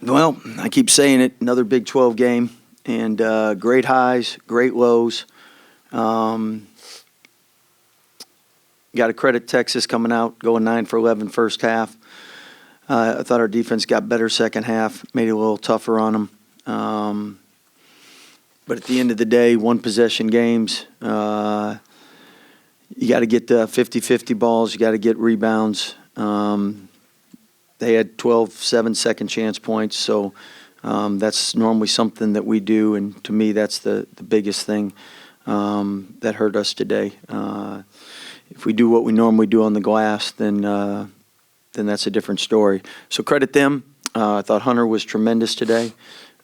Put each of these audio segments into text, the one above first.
Well, I keep saying it, another Big 12 game, and great highs, great lows. Got to credit Texas coming out, going 9 for 11 first half. I thought our defense got better second half, made it a little tougher on them. But at the end of the day, one-possession games, you got to get the 50-50 balls, you got to get rebounds. They had 12 7-second chance points, so that's normally something that we do, and to me that's the biggest thing that hurt us today. If we do what we normally do on the glass, then that's a different story. So credit them. I thought Hunter was tremendous today.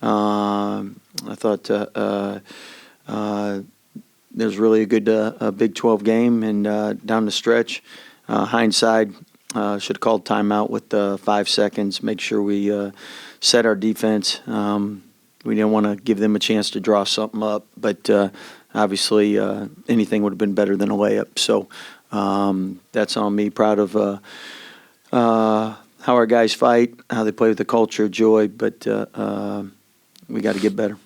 I thought there's really a good Big 12 game, and down the stretch, hindsight, should have called timeout with 5 seconds, make sure we set our defense. We didn't want to give them a chance to draw something up, but obviously anything would have been better than a layup. So that's on me. Proud of how our guys fight, how they play with the culture of joy, but we got to get better.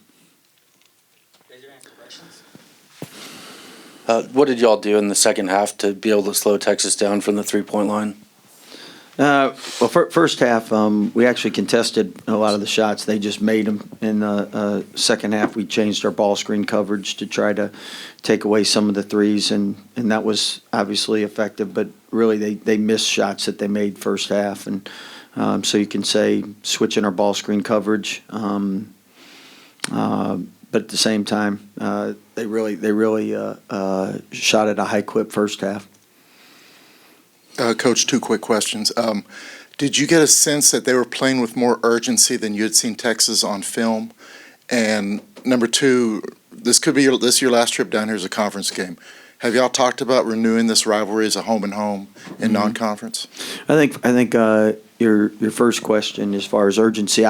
What did y'all do in the second half to be able to slow Texas down from the three-point line? Well, first half, we actually contested a lot of the shots. They just made them. In the second half, we changed our ball screen coverage to try to take away some of the threes, and that was obviously effective. But really, they missed shots that they made first half, and so you can say switching our ball screen coverage. But at the same time, they really shot at a high clip first half. Coach, 2 quick questions. Did you get a sense that they were playing with more urgency than you had seen Texas on film? And number 2, this could be your last trip down here as a conference game. Have y'all talked about renewing this rivalry as a home-and-home in non-conference? I think your first question, as far as urgency,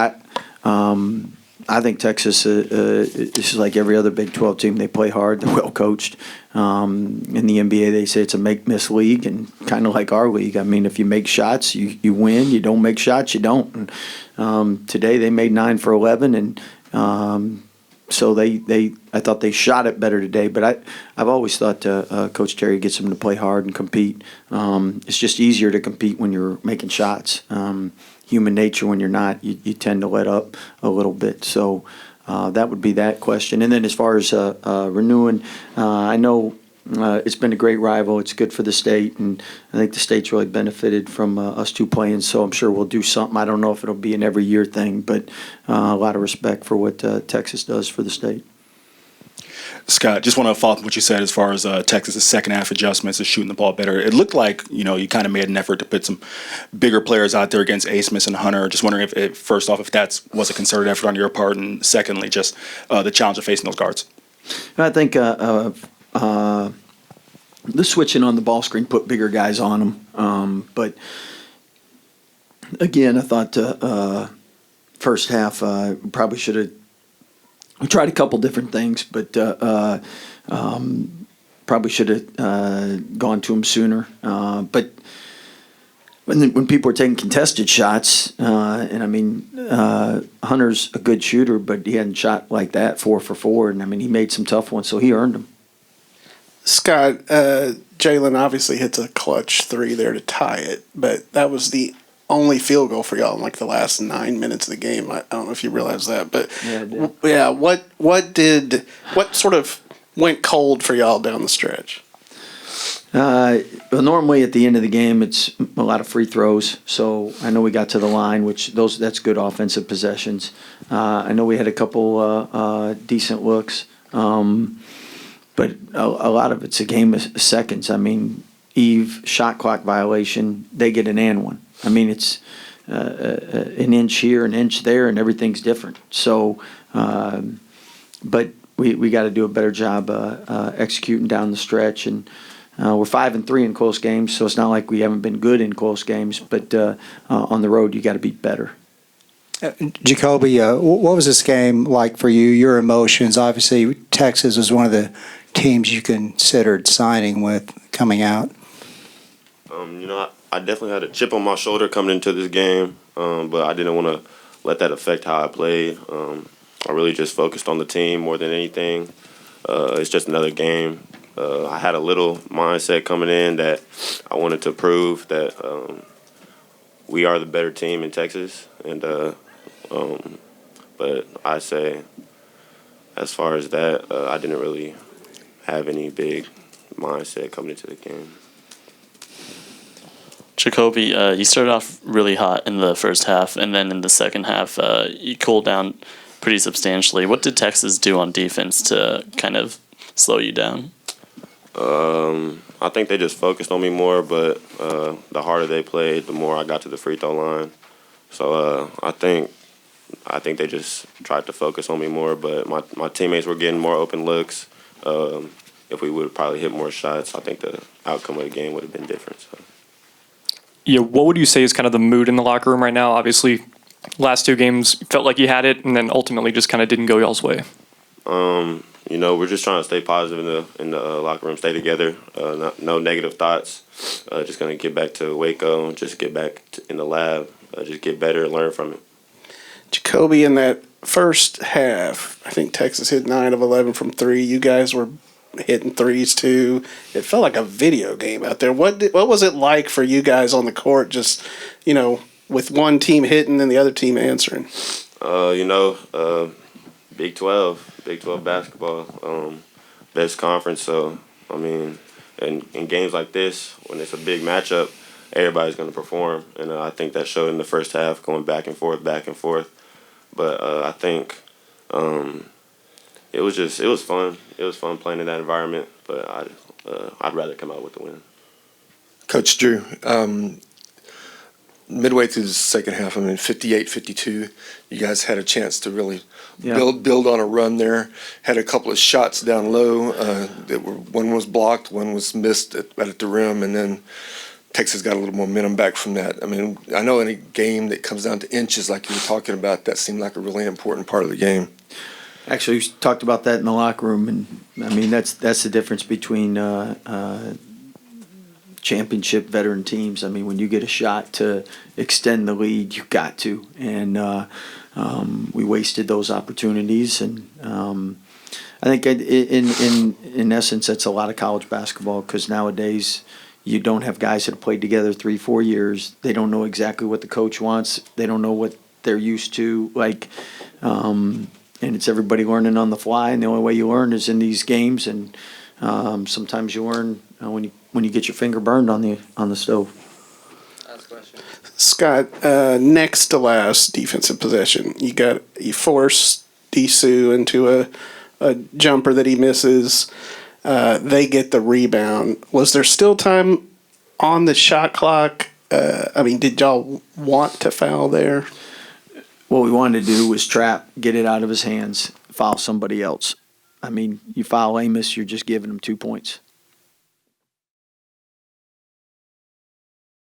I think Texas is like every other Big 12 team. They play hard. They're well coached. In the NBA, they say it's a make-miss league, and kind of like our league. I mean, if you make shots, you win. You don't make shots, you don't. And, today they made 9 for 11, and so I thought they shot it better today. But I've always thought Coach Terry gets them to play hard and compete. It's just easier to compete when you're making shots. Human nature, when you're not, you tend to let up a little bit. So that would be that question. And then as far as renewing, I know it's been a great rival. It's good for the state, and I think the state's really benefited from us 2 playing. So I'm sure we'll do something. I don't know if it'll be an every year thing, but a lot of respect for what Texas does for the state. Scott, just want to follow up what you said as far as Texas' second half adjustments and shooting the ball better. It looked like, you kind of made an effort to put some bigger players out there against A. Smith and Hunter. Just wondering if first off, if that was a concerted effort on your part, and secondly, just the challenge of facing those guards. I think the switching on the ball screen put bigger guys on them. But again, I thought first half probably should have. We tried a couple different things, but probably should have gone to him sooner. But when people are taking contested shots, and I mean, Hunter's a good shooter, but he hadn't shot like that 4 for 4, and I mean, he made some tough ones, so he earned them. Scott, Jalen obviously hits a clutch 3 there to tie it, but that was the only field goal for y'all in like the last 9 minutes of the game. I don't know if you realize that, but what sort of went cold for y'all down the stretch? Well, normally at the end of the game, it's a lot of free throws. So I know we got to the line, that's good offensive possessions. I know we had a couple decent looks, but a lot of it's a game of seconds. I mean, Eve shot clock violation, they get an and one. I mean, it's an inch here, an inch there, and everything's different. So, but we got to do a better job executing down the stretch, and we're 5-3 in close games. So it's not like we haven't been good in close games, but on the road you got to be better. Jacoby, what was this game like for you? Your emotions? Obviously, Texas was one of the teams you considered signing with coming out. I definitely had a chip on my shoulder coming into this game, but I didn't want to let that affect how I played. I really just focused on the team more than anything. It's just another game. I had a little mindset coming in that I wanted to prove that we are the better team in Texas. And but I say, as far as that, I didn't really have any big mindset coming into the game. Jacoby, you started off really hot in the first half, and then in the second half, you cooled down pretty substantially. What did Texas do on defense to kind of slow you down? I think they just focused on me more, but the harder they played, the more I got to the free throw line. So I think they just tried to focus on me more, but my teammates were getting more open looks. If we would have probably hit more shots, I think the outcome of the game would have been different. So. Yeah, what would you say is kind of the mood in the locker room right now? Obviously, last two games felt like you had it, and then ultimately just kind of didn't go y'all's way. We're just trying to stay positive in the locker room, stay together, no negative thoughts. Just gonna get back to Waco, just get back in the lab, just get better and learn from it. Jacoby, in that first half, I think Texas hit 9 of 11 from 3. You guys were hitting threes too. It felt like a video game out there. What was it like for you guys on the court, just, with one team hitting and the other team answering? Big 12 basketball, best conference. So, I mean, in games like this, when it's a big matchup, everybody's going to perform. And I think that showed in the first half, going back and forth. But I think it was fun. It was fun playing in that environment, but I'd rather come out with the win. Coach Drew, midway through the second half, 58-52, you guys had a chance to really build on a run there. Had a couple of shots down low. One was blocked, one was missed at the rim, and then Texas got a little momentum back from that. I mean, I know in a game that comes down to inches like you were talking about, that seemed like a really important part of the game. Actually, we talked about that in the locker room, and I mean that's the difference between championship veteran teams. I mean, when you get a shot to extend the lead, you got to, and we wasted those opportunities. And I think in essence, that's a lot of college basketball, because nowadays you don't have guys that have played together 3-4 years. They don't know exactly what the coach wants. They don't know what they're used to. And it's everybody learning on the fly, and the only way you learn is in these games. And sometimes you learn when you get your finger burned on the stove. Scott, next to last defensive possession, you force Disu into a jumper that he misses. They get the rebound. Was there still time on the shot clock? Did y'all want to foul there? What we wanted to do was trap, get it out of his hands, foul somebody else. I mean, you foul Amos, you're just giving him 2 points.